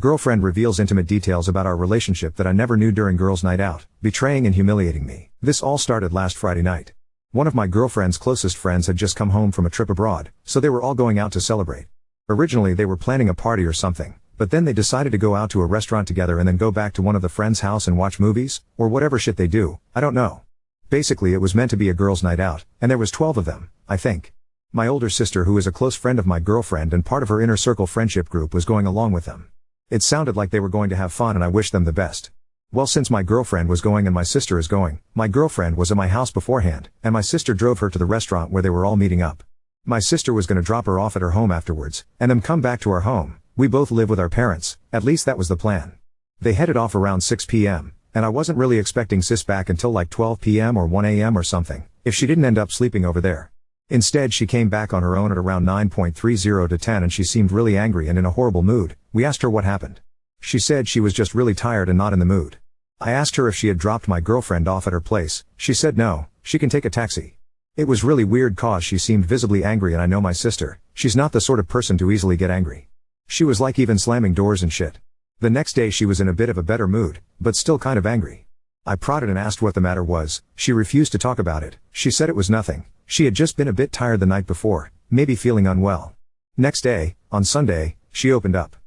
Girlfriend reveals intimate details about our relationship that I never knew during girls' night out, betraying and humiliating me. This all started last Friday night. One of my girlfriend's closest friends had just come home from a trip abroad, so they were all going out to celebrate. Originally they were planning a party or something, but then they decided to go out to a restaurant together and then go back to one of the friends' house and watch movies, or whatever shit they do, I don't know. Basically it was meant to be a girls' night out, and there was 12 of them, I think. My older sister, who is a close friend of my girlfriend and part of her inner circle friendship group, was going along with them. It sounded like they were going to have fun and I wished them the best. Well, since my girlfriend was going and my sister is going, my girlfriend was at my house beforehand, and my sister drove her to the restaurant where they were all meeting up. My sister was gonna drop her off at her home afterwards, and then come back to our home. We both live with our parents, at least that was the plan. They headed off around 6 p.m., and I wasn't really expecting sis back until like 12 p.m. or 1 a.m. or something, if she didn't end up sleeping over there. Instead she came back on her own at around 9:30 to 10 and she seemed really angry and in a horrible mood. We asked her what happened. She said she was just really tired and not in the mood. I asked her if she had dropped my girlfriend off at her place. She said no, she can take a taxi. It was really weird cause she seemed visibly angry, and I know my sister, she's not the sort of person to easily get angry. She was like even slamming doors and shit. The next day she was in a bit of a better mood, but still kind of angry. I prodded and asked what the matter was. She refused to talk about it. She said it was nothing. She had just been a bit tired the night before, maybe feeling unwell. Next day, on Sunday, she opened up.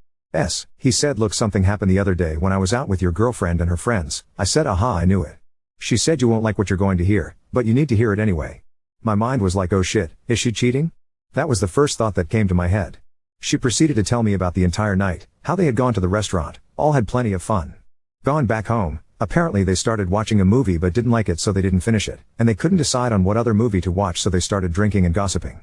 He said, look, something happened the other day when I was out with your girlfriend and her friends. I said, aha, I knew it. She said, you won't like what you're going to hear, but you need to hear it anyway. My mind was like, oh shit, is she cheating? That was the first thought that came to my head. She proceeded to tell me about the entire night, how they had gone to the restaurant, all had plenty of fun. Gone back home, apparently they started watching a movie but didn't like it so they didn't finish it, and they couldn't decide on what other movie to watch so they started drinking and gossiping.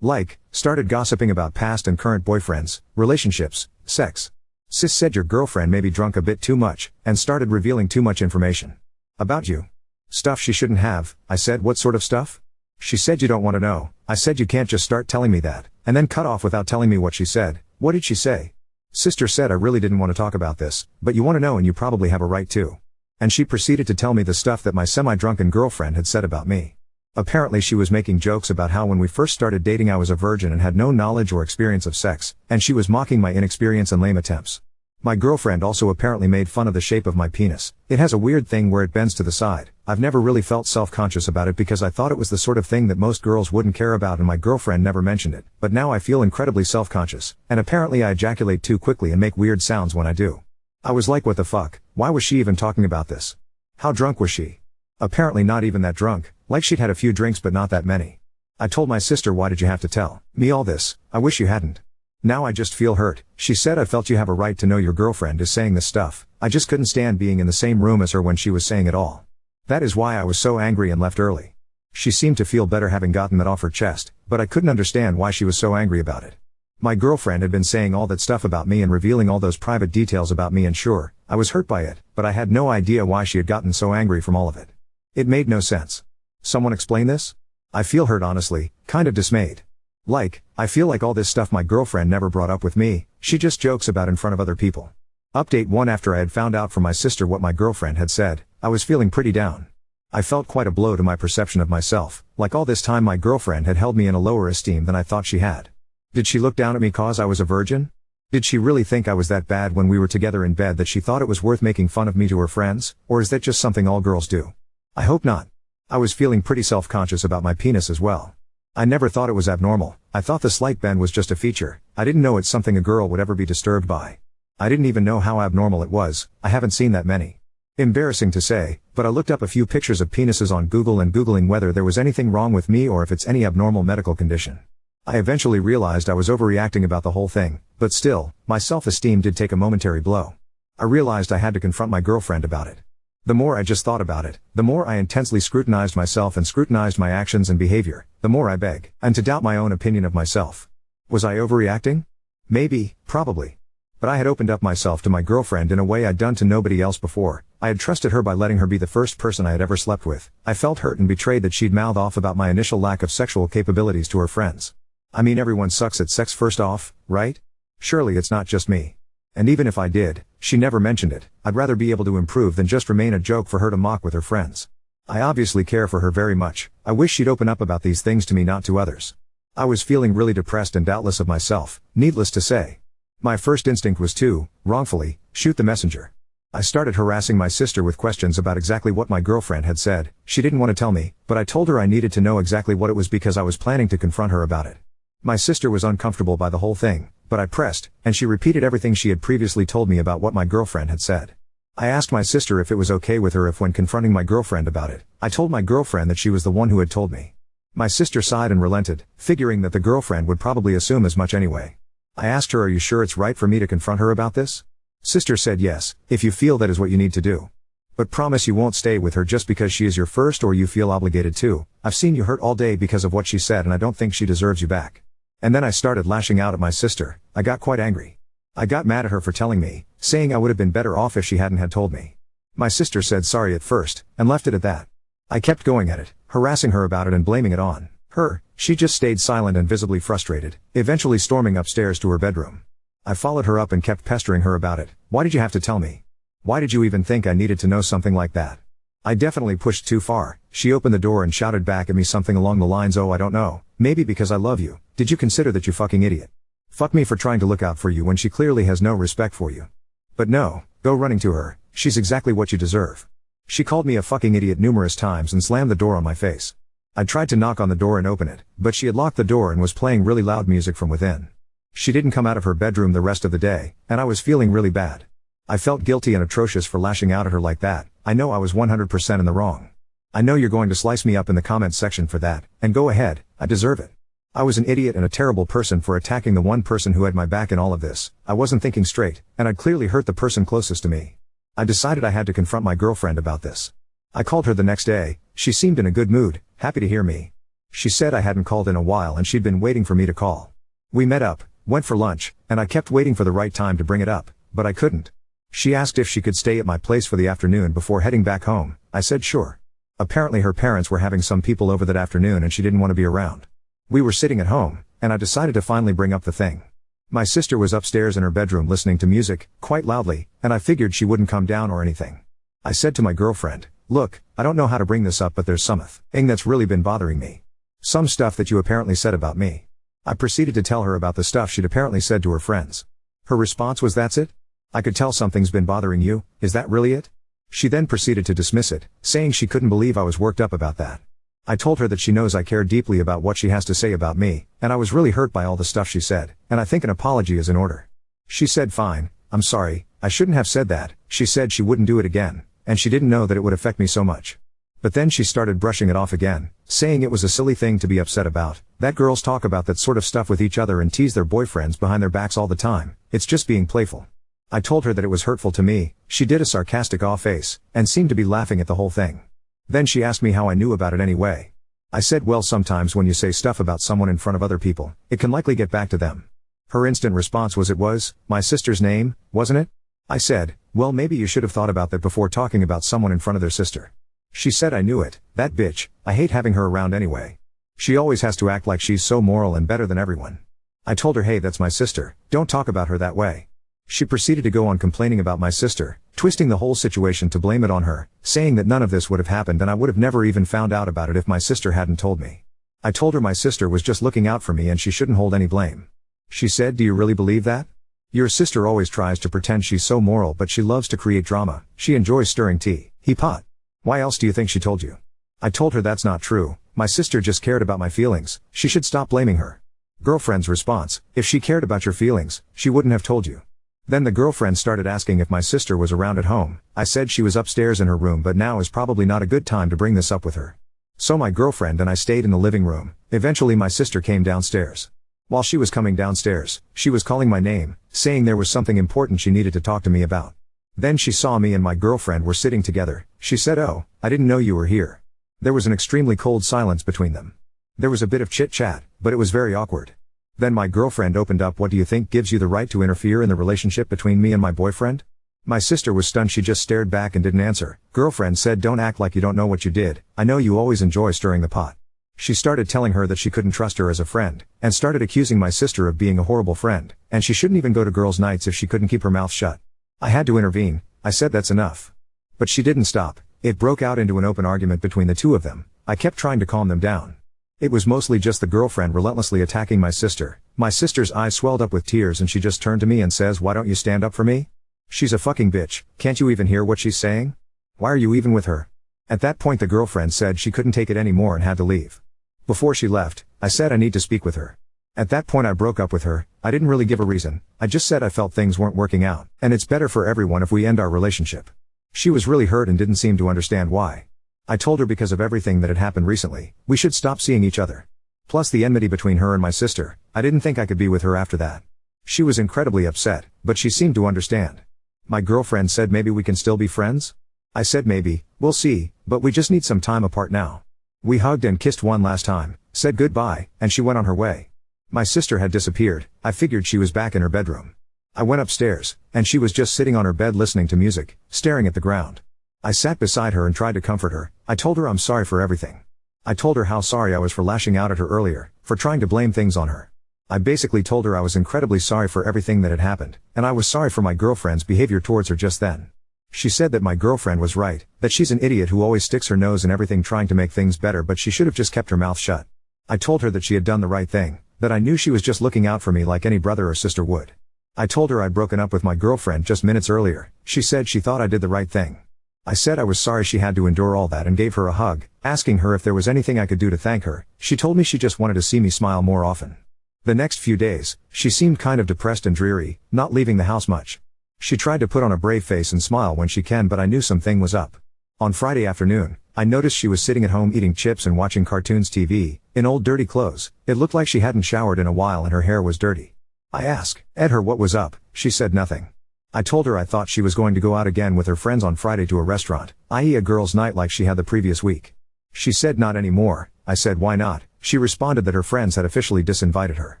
Started gossiping about past and current boyfriends, relationships, sex. Sis said your girlfriend may be drunk a bit too much, and started revealing too much information. About you. Stuff she shouldn't have. I said, what sort of stuff? She said, you don't want to know. I said, you can't just start telling me that, and then cut off without telling me what she said. What did she say? Sister said, I really didn't want to talk about this, but you want to know and you probably have a right to. And she proceeded to tell me the stuff that my semi-drunken girlfriend had said about me. Apparently she was making jokes about how when we first started dating I was a virgin and had no knowledge or experience of sex, and she was mocking my inexperience and lame attempts. My girlfriend also apparently made fun of the shape of my penis. It has a weird thing where it bends to the side. I've never really felt self-conscious about it because I thought it was the sort of thing that most girls wouldn't care about and my girlfriend never mentioned it, but now I feel incredibly self-conscious, and apparently I ejaculate too quickly and make weird sounds when I do. I was like, what the fuck, why was she even talking about this? How drunk was she? Apparently not even that drunk, like she'd had a few drinks but not that many. I told my sister, why did you have to tell me all this? I wish you hadn't. Now I just feel hurt. She said, I felt you have a right to know your girlfriend is saying this stuff. I just couldn't stand being in the same room as her when she was saying it all. That is why I was so angry and left early. She seemed to feel better having gotten that off her chest, but I couldn't understand why she was so angry about it. My girlfriend had been saying all that stuff about me and revealing all those private details about me, and sure, I was hurt by it, but I had no idea why she had gotten so angry from all of it. It made no sense. Someone explain this? I feel hurt, honestly, kind of dismayed. I feel like all this stuff my girlfriend never brought up with me, she just jokes about in front of other people. Update 1. After I had found out from my sister what my girlfriend had said, I was feeling pretty down. I felt quite a blow to my perception of myself, like all this time my girlfriend had held me in a lower esteem than I thought she had. Did she look down at me cause I was a virgin? Did she really think I was that bad when we were together in bed that she thought it was worth making fun of me to her friends, or is that just something all girls do? I hope not. I was feeling pretty self-conscious about my penis as well. I never thought it was abnormal. I thought the slight bend was just a feature. I didn't know it's something a girl would ever be disturbed by. I didn't even know how abnormal it was. I haven't seen that many. Embarrassing to say, but I looked up a few pictures of penises on Google and Googling whether there was anything wrong with me or if it's any abnormal medical condition. I eventually realized I was overreacting about the whole thing, but still, my self-esteem did take a momentary blow. I realized I had to confront my girlfriend about it. The more I just thought about it, the more I intensely scrutinized myself and scrutinized my actions and behavior, the more I began to doubt my own opinion of myself. Was I overreacting? Maybe, probably. But I had opened up myself to my girlfriend in a way I'd done to nobody else before. I had trusted her by letting her be the first person I had ever slept with. I felt hurt and betrayed that she'd mouth off about my initial lack of sexual capabilities to her friends. I mean, everyone sucks at sex first off, right? Surely it's not just me. And even if I did, she never mentioned it. I'd rather be able to improve than just remain a joke for her to mock with her friends. I obviously care for her very much. I wish she'd open up about these things to me, not to others. I was feeling really depressed and doubtless of myself, needless to say. My first instinct was to, wrongfully, shoot the messenger. I started harassing my sister with questions about exactly what my girlfriend had said. She didn't want to tell me, but I told her I needed to know exactly what it was because I was planning to confront her about it. My sister was uncomfortable by the whole thing, but I pressed, and she repeated everything she had previously told me about what my girlfriend had said. I asked my sister if it was okay with her if when confronting my girlfriend about it, I told my girlfriend that she was the one who had told me. My sister sighed and relented, figuring that the girlfriend would probably assume as much anyway. I asked her, are you sure it's right for me to confront her about this? Sister said yes, if you feel that is what you need to do. But promise you won't stay with her just because she is your first or you feel obligated to. I've seen you hurt all day because of what she said and I don't think she deserves you back. And then I started lashing out at my sister. I got quite angry. I got mad at her for telling me, saying I would have been better off if she hadn't had told me. My sister said sorry at first, and left it at that. I kept going at it, harassing her about it and blaming it on her. She just stayed silent and visibly frustrated, eventually storming upstairs to her bedroom. I followed her up and kept pestering her about it. Why did you have to tell me? Why did you even think I needed to know something like that? I definitely pushed too far. She opened the door and shouted back at me something along the lines, oh I don't know, maybe because I love you. Did you consider that, you fucking idiot? Fuck me for trying to look out for you when she clearly has no respect for you. But no, go running to her, she's exactly what you deserve. She called me a fucking idiot numerous times and slammed the door on my face. I tried to knock on the door and open it, but she had locked the door and was playing really loud music from within. She didn't come out of her bedroom the rest of the day, and I was feeling really bad. I felt guilty and atrocious for lashing out at her like that. I know I was 100% in the wrong. I know you're going to slice me up in the comments section for that, and go ahead, I deserve it. I was an idiot and a terrible person for attacking the one person who had my back in all of this. I wasn't thinking straight, and I'd clearly hurt the person closest to me. I decided I had to confront my girlfriend about this. I called her the next day. She seemed in a good mood, happy to hear me. She said I hadn't called in a while and she'd been waiting for me to call. We met up, went for lunch, and I kept waiting for the right time to bring it up, but I couldn't. She asked if she could stay at my place for the afternoon before heading back home. I said sure. Apparently her parents were having some people over that afternoon and she didn't want to be around. We were sitting at home, and I decided to finally bring up the thing. My sister was upstairs in her bedroom listening to music, quite loudly, and I figured she wouldn't come down or anything. I said to my girlfriend, look, I don't know how to bring this up but there's something that's really been bothering me. Some stuff that you apparently said about me. I proceeded to tell her about the stuff she'd apparently said to her friends. Her response was, that's it? I could tell something's been bothering you, is that really it? She then proceeded to dismiss it, saying she couldn't believe I was worked up about that. I told her that she knows I care deeply about what she has to say about me, and I was really hurt by all the stuff she said, and I think an apology is in order. She said fine, I'm sorry, I shouldn't have said that. She said she wouldn't do it again, and she didn't know that it would affect me so much. But then she started brushing it off again, saying it was a silly thing to be upset about, that girls talk about that sort of stuff with each other and tease their boyfriends behind their backs all the time, it's just being playful. I told her that it was hurtful to me. She did a sarcastic aw face, and seemed to be laughing at the whole thing. Then she asked me how I knew about it anyway. I said, well, sometimes when you say stuff about someone in front of other people, it can likely get back to them. Her instant response was, it was my sister's name, wasn't it? I said, well, maybe you should have thought about that before talking about someone in front of their sister. She said, I knew it, that bitch, I hate having her around anyway. She always has to act like she's so moral and better than everyone. I told her, hey, that's my sister, don't talk about her that way. She proceeded to go on complaining about my sister, twisting the whole situation to blame it on her, saying that none of this would have happened and I would have never even found out about it if my sister hadn't told me. I told her my sister was just looking out for me and she shouldn't hold any blame. She said, do you really believe that? Your sister always tries to pretend she's so moral but she loves to create drama, she enjoys stirring tea, pot. Why else do you think she told you? I told her that's not true, my sister just cared about my feelings, she should stop blaming her. Girlfriend's response, if she cared about your feelings, she wouldn't have told you. Then the girlfriend started asking if my sister was around at home. I said she was upstairs in her room but now is probably not a good time to bring this up with her. So my girlfriend and I stayed in the living room. Eventually my sister came downstairs. While she was coming downstairs, she was calling my name, saying there was something important she needed to talk to me about. Then she saw me and my girlfriend were sitting together. She said, oh, I didn't know you were here. There was an extremely cold silence between them. There was a bit of chit-chat, but it was very awkward. Then my girlfriend opened up, what do you think gives you the right to interfere in the relationship between me and my boyfriend? My sister was stunned, she just stared back and didn't answer. Girlfriend said, don't act like you don't know what you did, I know you always enjoy stirring the pot. She started telling her that she couldn't trust her as a friend, and started accusing my sister of being a horrible friend, and she shouldn't even go to girls' nights if she couldn't keep her mouth shut. I had to intervene. I said that's enough. But she didn't stop. It broke out into an open argument between the two of them. I kept trying to calm them down. It was mostly just the girlfriend relentlessly attacking my sister. My sister's eyes swelled up with tears and she just turned to me and says, "Why don't you stand up for me? She's a fucking bitch, can't you even hear what she's saying? Why are you even with her?" At that point the girlfriend said she couldn't take it anymore and had to leave. Before she left, I said I need to speak with her. At that point I broke up with her. I didn't really give a reason, I just said I felt things weren't working out, and it's better for everyone if we end our relationship. She was really hurt and didn't seem to understand why. I told her because of everything that had happened recently, we should stop seeing each other. Plus the enmity between her and my sister, I didn't think I could be with her after that. She was incredibly upset, but she seemed to understand. My girlfriend said maybe we can still be friends? I said maybe, we'll see, but we just need some time apart now. We hugged and kissed one last time, said goodbye, and she went on her way. My sister had disappeared. I figured she was back in her bedroom. I went upstairs, and she was just sitting on her bed listening to music, staring at the ground. I sat beside her and tried to comfort her. I told her I'm sorry for everything. I told her how sorry I was for lashing out at her earlier, for trying to blame things on her. I basically told her I was incredibly sorry for everything that had happened, and I was sorry for my girlfriend's behavior towards her just then. She said that my girlfriend was right, that she's an idiot who always sticks her nose in everything trying to make things better, but she should have just kept her mouth shut. I told her that she had done the right thing, that I knew she was just looking out for me like any brother or sister would. I told her I'd broken up with my girlfriend just minutes earlier. She said she thought I did the right thing. I said I was sorry she had to endure all that and gave her a hug, asking her if there was anything I could do to thank her. She told me she just wanted to see me smile more often. The next few days, she seemed kind of depressed and dreary, not leaving the house much. She tried to put on a brave face and smile when she can, but I knew something was up. On Friday afternoon, I noticed she was sitting at home eating chips and watching cartoons TV, in old dirty clothes. It looked like she hadn't showered in a while and her hair was dirty. I asked her what was up. She said nothing. I told her I thought she was going to go out again with her friends on Friday to a restaurant, i.e. a girls' night like she had the previous week. She said not anymore. I said why not? She responded that her friends had officially disinvited her.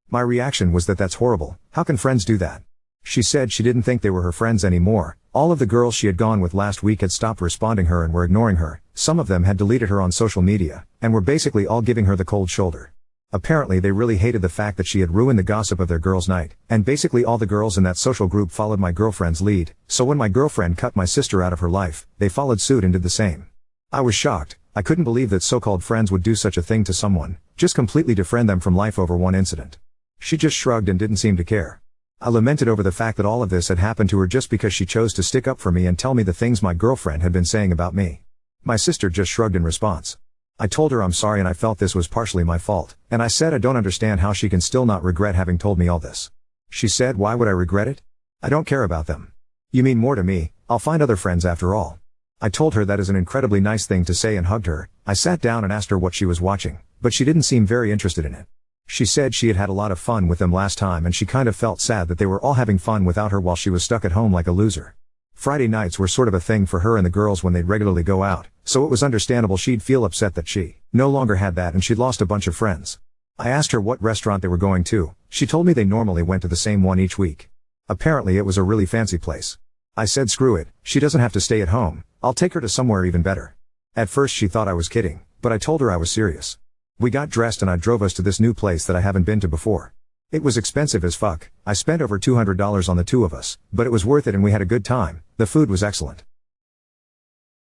My reaction was that that's horrible. How can friends do that? She said she didn't think they were her friends anymore. All of the girls she had gone with last week had stopped responding her and were ignoring her. Some of them had deleted her on social media, and were basically all giving her the cold shoulder. Apparently they really hated the fact that she had ruined the gossip of their girls' night, and basically all the girls in that social group followed my girlfriend's lead, so when my girlfriend cut my sister out of her life, they followed suit and did the same. I was shocked. I couldn't believe that so-called friends would do such a thing to someone, just completely defriend them from life over one incident. She just shrugged and didn't seem to care. I lamented over the fact that all of this had happened to her just because she chose to stick up for me and tell me the things my girlfriend had been saying about me. My sister just shrugged in response. I told her I'm sorry and I felt this was partially my fault, and I said I don't understand how she can still not regret having told me all this. She said why would I regret it? I don't care about them. You mean more to me, I'll find other friends after all. I told her that is an incredibly nice thing to say and hugged her. I sat down and asked her what she was watching, but she didn't seem very interested in it. She said she had had a lot of fun with them last time and she kind of felt sad that they were all having fun without her while she was stuck at home like a loser. Friday nights were sort of a thing for her and the girls when they'd regularly go out, so it was understandable she'd feel upset that she no longer had that and she'd lost a bunch of friends. I asked her what restaurant they were going to. She told me they normally went to the same one each week. Apparently it was a really fancy place. I said screw it, she doesn't have to stay at home, I'll take her to somewhere even better. At first she thought I was kidding, but I told her I was serious. We got dressed and I drove us to this new place that I haven't been to before. It was expensive as fuck. I spent over $200 on the two of us, but it was worth it and we had a good time. The food was excellent.